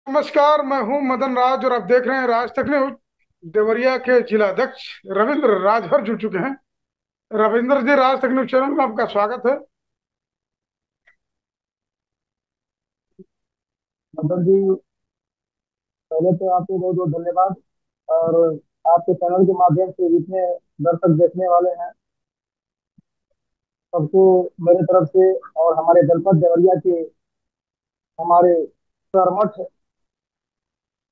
नमस्कार। मैं हूं मदन राज और आप देख रहे हैं राज तक न्यूज। देवरिया के जिलाध्यक्ष रविंद्र राजभर जुड़ चुके हैं। रविंद्र जी, राज तक न्यूज चैनल में आपका स्वागत है। मदन जी, पहले तो आपको बहुत बहुत धन्यवाद। और आपके चैनल के माध्यम से जितने दर्शक देखने वाले हैं सबको मेरे तरफ से और हमारे जनपद देवरिया के हमारे कर्मठ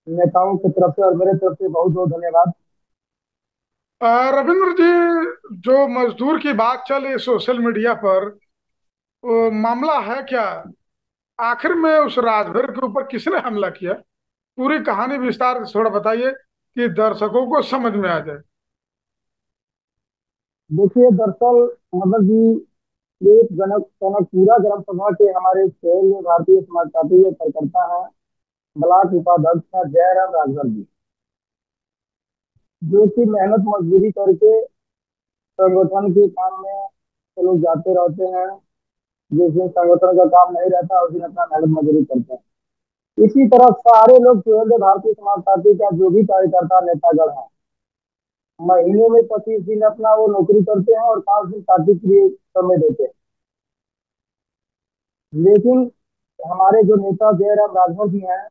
नेताओं की तरफ से और मेरे तरफ से बहुत बहुत धन्यवाद। रविंद्र जी, जो मजदूर की बात चल रही सोशल मीडिया पर, वो मामला है क्या? आखिर में उस राजभर के ऊपर किसने हमला किया? पूरी कहानी विस्तार से थोड़ा बताइए कि दर्शकों को समझ में आ जाए। देखिए, दरअसल मदन जी, एक जनक कनकपुरा ग्राम सभा के हमारे शहर में भारतीय समाज पार्टी के कार्यकर्ता हैं, ब्लॉक उपाध्यक्ष हैं जयराम राजभर जी, जो कि मेहनत मजदूरी करके संगठन के काम में वो लोग जाते रहते हैं। जिस दिन संगठन का काम नहीं रहता उस दिन अपना मेहनत मजदूरी करते हैं। इसी तरह सारे लोग केंद्रीय भारतीय समाज पार्टी का जो भी कार्यकर्ता नेतागण है, महीने में 25 दिन अपना वो नौकरी करते हैं और 5 दिन पार्टी के लिए समय देते हैं। लेकिन हमारे जो नेता जयराम राघव जी हैं,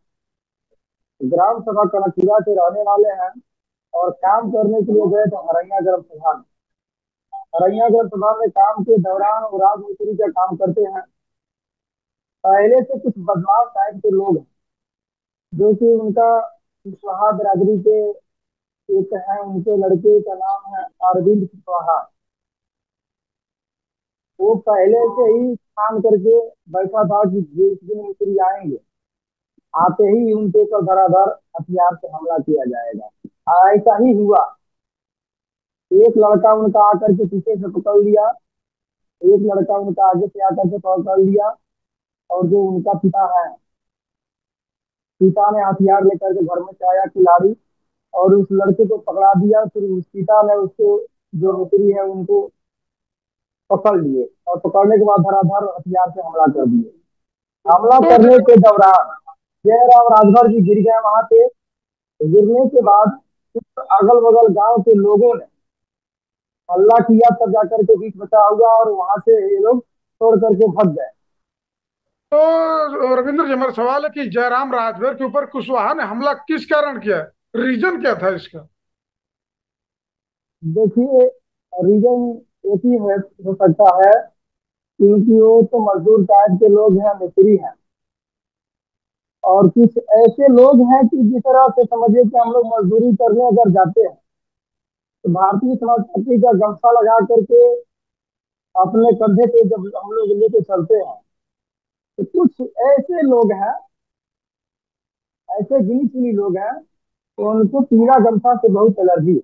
ग्राम सभा कनकपुरा के रहने वाले हैं और काम करने के लिए गए थे हरैया ग्राम सभा में। हरैया ग्राम सभा में काम के दौरान वो राजमिस्त्री का काम करते हैं। पहले से कुछ बदमाश टाइप के लोग हैं, जो कि उनका कुशवाहा बिरादरी के एक है, उनके लड़के का नाम है अरविंद कुशवाहा। वो पहले से ही ठान करके बैठा था कि जिस दिन मिस्त्री आएंगे, आते ही उनके ऊपर धराधर हथियार से हमला किया जाएगा। ऐसा ही हुआ। एक लड़का उनका आकर के पीछे से पकड़ लिया, एक लड़का उनका आगे से आकर के पकड़ लिया, और जो उनका पिता है, पिता ने हथियार लेकर के घर में से आया खिलाड़ी, और उस लड़के को पकड़ा दिया। फिर उस पिता ने उसको, जो मिस्त्री है, उनको पकड़ लिए और पकड़ने के बाद धराधर हथियार से हमला कर दिए। हमला तो करने के दौरान जयराम राजभर जी गिर गए वहां पे। गिरने के बाद अगल बगल गांव के लोगों ने हल्ला किया, तब जाकर के बीच बचा हुआ और वहां से ये लोग छोड़ करके भग गए। तो रविंद्र जी, मेरा सवाल है कि जयराम राजभर के ऊपर कुशवाहा ने हमला किस कारण किया? रीजन क्या था इसका? देखिए, रीजन एक ही हो सकता है, क्योंकि वो तो मजदूर टाइप के लोग हैं, मिस्त्री हैं। और कुछ ऐसे लोग हैं कि जिस तरह से समझिए कि हम लोग मजदूरी करने अगर जाते हैं तो भारतीय समाज पार्टी का गमछा लगा करके अपने कंधे पे जब हम लोग लेके चलते हैं, तो कुछ ऐसे लोग हैं, ऐसे गिनी चुनी लोग हैं, तो उनको पीला गमछा से बहुत एलर्जी है।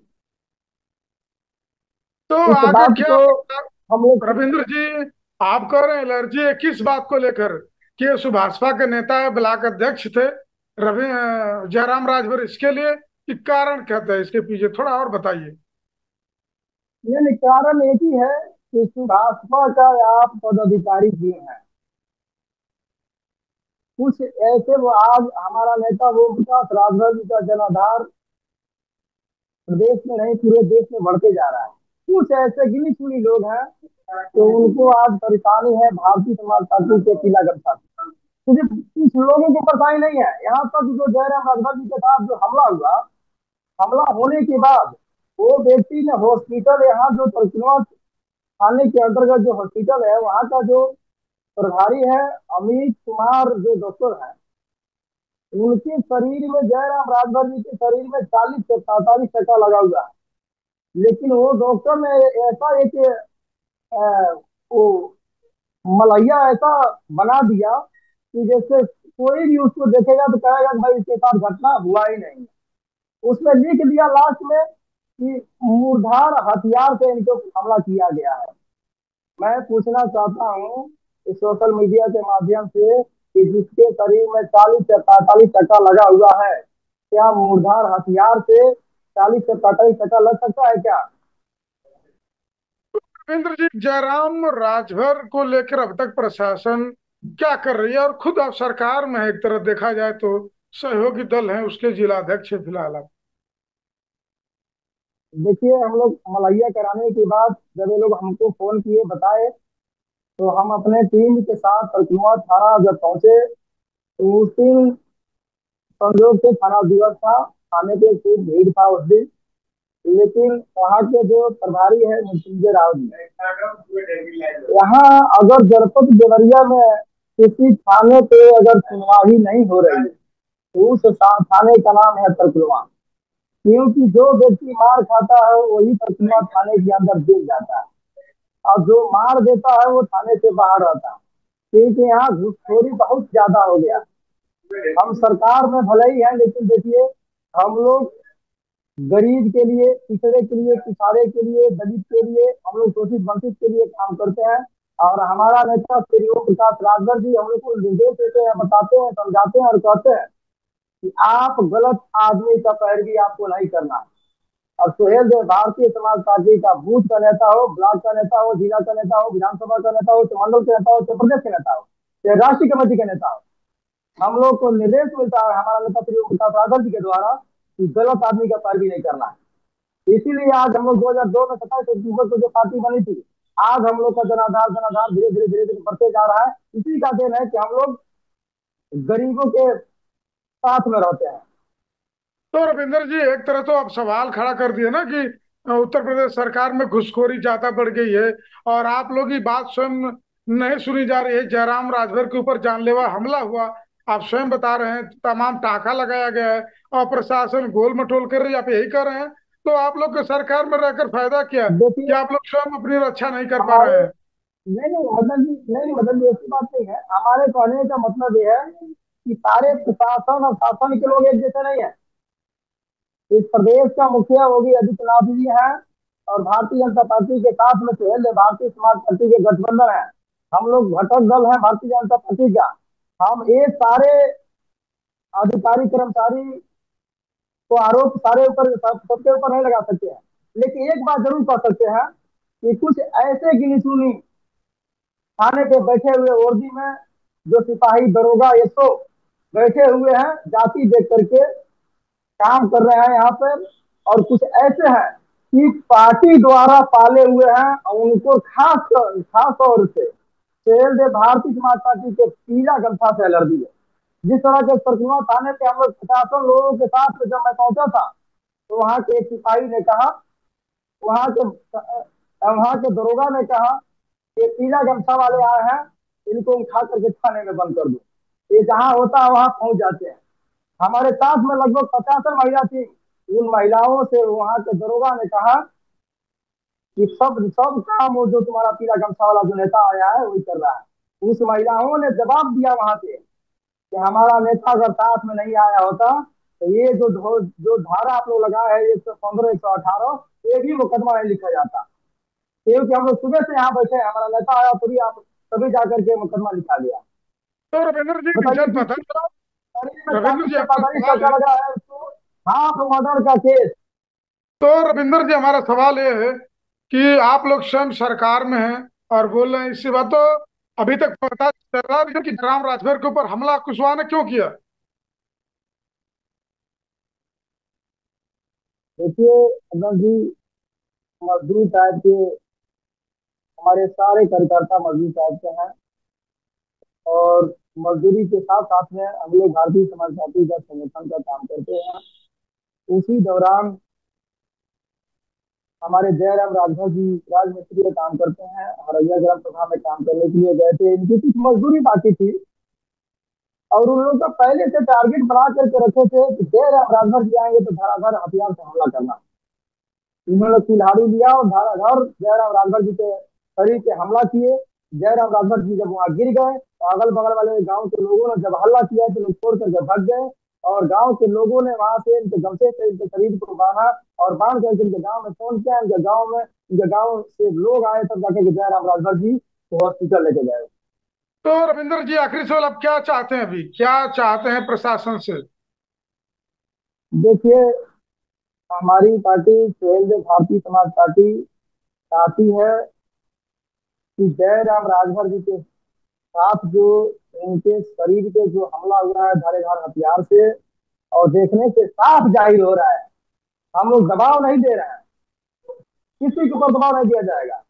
तो इस आगे बात क्या को मतलब? हम लोग, रविंद्र जी, आप कह रहे हैं एलर्जी है, किस बात को लेकर? कि ये सुभाषपा के नेता है, ब्लॉक अध्यक्ष थे जयराम राजभर, इसके लिए कि कारण क्या था इसके पीछे? थोड़ा और बताइए। ये कारण एक ही है कि भाजपा का आप पदाधिकारी भी हैं। कुछ ऐसे, वो आज हमारा नेता वो प्रकाश राजभर जी का जनाधार प्रदेश में नहीं पूरे देश में बढ़ते जा रहा है। कुछ ऐसे गिनी चुनी लोग हैं, तो उनको आज परेशानी है भारतीय समाज पार्टी के पीला गमछा से। सिर्फ कुछ लोगों को परेशानी नहीं है, यहाँ तक जो जयराम राजभर जी के साथ जो हमला हुआ, हमला होने के बाद वो व्यक्ति ने हॉस्पिटल, यहाँ जो तरकुलवा थाने के अंतर्गत जो हॉस्पिटल है, वहाँ का जो प्रभारी है अमित कुमार जो डॉक्टर है, उनके शरीर में, जयराम राजभर जी के शरीर में 40 से 45 टका लगा हुआ है। लेकिन वो डॉक्टर ने ऐसा एक वो मलैया ऐसा बना दिया कि जैसे कोई भी उसको देखेगा तो कहेगा कि भाई इसके साथ घटना हुआ ही नहीं। उसमें लिख दिया लास्ट में कि मूर्धार हथियार से इनको हमला किया गया है। मैं पूछना चाहता हूँ इस सोशल मीडिया के माध्यम से कि जिसके शरीर में 40 से 45 टका लगा हुआ है, क्या मूर्धार हथियार से 40 से 45 टका लग सकता है क्या? रविंद्र जी, जयराम राजभर को लेकर अब तक प्रशासन क्या कर रही है? और खुद आप सरकार में है, एक तरह देखा जाए तो सहयोगी दल है उसके जिलाध्यक्ष है फिलहाल आप। देखिए, हम लोग मलैया कराने के बाद जब ये लोग हमको फोन किए, बताए, तो हम अपने टीम के साथ तरकुलवा थाना जब पहुंचे, तो उस दिन संजोग से थाना दिवस था, थाने पे खूब भीड़ था उस दिन। लेकिन वहाँ के जो प्रभारी है मृत्युंजय राव जी, यहाँ अगर जनपद देवरिया में किसी थाने पे अगर सुनवाई नहीं हो रही, तो उस थाने का नाम है तरकुलवा। क्योंकि जो व्यक्ति मार खाता है वही तरकुलवा थाने के अंदर जेल जाता है, और जो मार देता है वो थाने से बाहर रहता है। क्योंकि यहाँ घूसखोरी बहुत ज्यादा हो गया। हम सरकार में भले ही है, लेकिन देखिए, हम लोग गरीब के लिए, पिछड़े के लिए, पिछाड़े के लिए, दलित के लिए, हम लोग शोषित वंचित के लिए काम करते हैं। और हमारा नेता श्री ओम प्रकाश राजभर जी हम लोग को निर्देश देते हैं, बताते हैं, समझाते हैं और कहते हैं कि आप गलत आदमी का पैरवी आपको नहीं करना है। और सुहेल देव भारतीय समाज पार्टी का बूथ का नेता हो, ब्लॉक का नेता हो, जिला का नेता हो, विधानसभा का नेता हो, मंडल के नेता हो, प्रदेश के नेता हो, या राष्ट्रीय कमेटी के नेता हो, हम लोग को निर्देश मिलता है हमारा नेता श्री ओम प्रकाश राजभर जी के द्वारा कि गलत आदमी का पैरवी नहीं करना है। इसीलिए आज हम लोग 2002 में 27 अक्टूबर को जो पार्टी बनी थी, आज हम लोग का जनाधार जनाधार धीरे धीरे धीरे धीरे बढ़ते जा रहा है। इसी का देन है कि हम लोग गरीबों के साथ में रहते हैं। तो रविंदर जी, एक तरह तो आप सवाल खड़ा कर दिए ना कि उत्तर प्रदेश सरकार में घुसखोरी ज्यादा बढ़ गई है, और आप लोग की बात स्वयं नहीं सुनी जा रही है। जयराम राजभर के ऊपर जानलेवा हमला हुआ, आप स्वयं बता रहे हैं, तमाम टाका लगाया गया है और प्रशासन गोल मटोल कर रही है, आप यही कर रहे हैं। तो आप लोग के सरकार में रहकर फायदा क्या, देखिए, क्या आप लोग स्वयं अपनी रक्षा नहीं कर पा हमारे, रहे हैं? नहीं नहीं मदन जी, नहीं मदन जी, ऐसी बात नहीं है। हमारे कहने का मतलब ये है कि सारे प्रशासन और शासन के लोग एक जैसे नहीं है। इस प्रदेश का मुखिया योगी आदित्यनाथ जी हैं, और भारतीय जनता पार्टी के साथ में सुहेल देव भारतीय समाज पार्टी के गठबंधन है। हम लोग घटक दल है भारतीय जनता पार्टी का। हम ये सारे अधिकारी कर्मचारी को आरोप सारे ऊपर सबके ऊपर नहीं लगा सकते हैं। लेकिन एक बात जरूर कह सकते हैं कि कुछ ऐसे गिनी चुनी थाने पे बैठे हुए वर्दी में जो सिपाही दरोगा ये तो बैठे हुए हैं, जाति देख करके काम कर रहे हैं यहाँ पर। और कुछ ऐसे हैं कि पार्टी द्वारा पाले हुए हैं, और उनको खास तौर से सुहेल देव भारतीय समाज पार्टी के पीला गमछा से एलर्जी है। जिस तरह के सरकुलवा थाने पे हम लोग 50 लोगों के साथ जब मैं पहुंचा था, तो वहां के एक सिपाही ने कहा, वहां के वहां के दरोगा ने कहा कि पीला गमछा वाले आए हैं, इनको उठा करके थाने में बंद कर दो। ये जहां होता है वहां पहुंच जाते हैं। हमारे साथ में लगभग 50 महिला थी। उन महिलाओं से वहां के दरोगा ने कहा कि सब सब काम वो जो तुम्हारा पीला गमछा वाला जो नेता आया है वही कर रहा है। उस महिलाओं ने जवाब दिया वहां से कि हमारा नेता अगर साथ में नहीं आया होता, तो ये जो धारा आप लोग लगाए है 115 118, ये भी मुकदमा नहीं लिखा जाता। क्योंकि हम लोग सुबह से यहाँ बैठे हैं, हमारा नेता आया तभी आप तभी जाकर के मुकदमा लिखा गया। तो रविंद्र जी, बताइए मुझे कि पता चला। शरीर में रविंद्र कानून जी, हमारा पेशादारी सवाल चलता है। लगा है उसको, हाफ मर्डर का केस। तो रविंदर जी, हमारा सवाल ये है कि आप लोग स्वयं सरकार में हैं और बोल रहे हैं इसी बात, तो अभी तक पता चल रहा है कि राम राजभर के ऊपर हमला कुशवाहा ने क्यों किया? देखिए अगर जी, मजदूर टाइप के हमारे सारे कार्यकर्ता मजदूर टाइप के हैं। और मजदूरी के साथ साथ में हम लोग भारतीय समाज पार्टी का संगठन का काम करते हैं। उसी दौरान हमारे जयराम राजभर जी राजमिस्त्री का काम करते हैं, हरैया ग्राम सभा में काम करने के लिए गए थे। इनकी कुछ मजदूरी बाकी थी, और उन लोगों का पहले से टारगेट बना करके रखे थे कि जयराम राजभर जी आएंगे तो धराधर हथियार से हमला करना। इन्होंने कुल्हाड़ी लिया और धराधर जयराम राजभर जी के शरीर पे हमला किए। जयराम राजभर जी जब वहां गिर गए, तो अगल बगल वाले गांव के लोगों ने जब हल्ला किया तो लोग छोड़ करके भाग गए। और गांव के लोगों ने वहां से इनके गमछे से इनके शरीर को बांधा, और बांध करके इनके गांव में फोन किया। इनके गांव से लोग आए, तब जाके के जयराम राजभर जी को हॉस्पिटल लेके गए। तो रविंदर जी, आखिरी सवाल, आप क्या चाहते हैं, अभी क्या चाहते हैं प्रशासन से? देखिए, हमारी पार्टी सुहेल देव भारतीय समाज पार्टी चाहती है कि जयराम राजभर जी के साथ जो इनके शरीर पे जो हमला हुआ है धारदार हथियार से, और देखने से साफ जाहिर हो रहा है, हम लोग दबाव नहीं दे रहे हैं, किसी के ऊपर दबाव नहीं दिया जाएगा,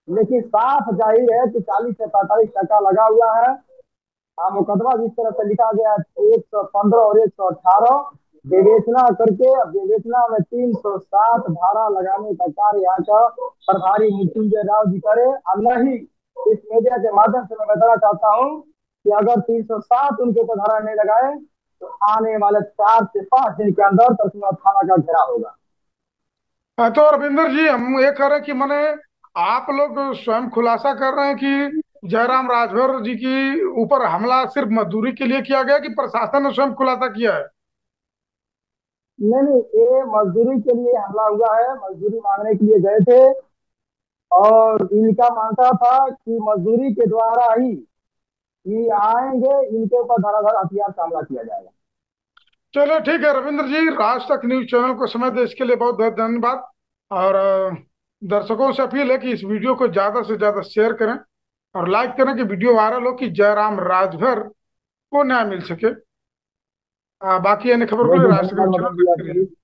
लेकिन साफ जाहिर है कि 40 से 45 टका लगा हुआ है। मुकदमा जिस तरह से लिखा गया है 115 और 118 विवेचना करके, अब विवेचना में 307 धारा लगाने का कार्य यहाँ का प्रभारी मृत्युंजय राव जी करे। और नहीं, इस मीडिया के माध्यम से मैं बताना चाहता हूँ कि अगर 307 उनके ऊपर धारा नहीं लगाए तो आने वाले 4 से 5 दिन के अंदर तरकुलहा थाना का घेराव होगा। हाँ, तो रविंदर जी हम ये कह रहे हैं कि मैंने आप लोग स्वयं खुलासा कर रहे हैं कि जयराम राजभर जी की ऊपर हमला सिर्फ मजदूरी के लिए किया गया कि प्रशासन ने स्वयं खुलासा किया है? नहीं नहीं, ये मजदूरी के लिए हमला हुआ है, मजदूरी मांगने के लिए गए थे, और इनका मानना था कि मजदूरी के द्वारा ही ये आएंगे, इनके ऊपर धराधर हथियार से हमला किया जाएगा। चलो ठीक है रविंद्र जी, राज तक न्यूज चैनल को समय दे इसके लिए बहुत बहुत धन्यवाद। और दर्शकों से अपील है कि इस वीडियो को ज्यादा से ज्यादा शेयर करें और लाइक करें कि वीडियो वायरल हो, कि जयराम राजभर को न्याय मिल सके। बाकी अन्य खबर के लिए बहुत बहुत राज तक न्यूज धन्यवाद चैनल मदन को जी करिए। आपकी।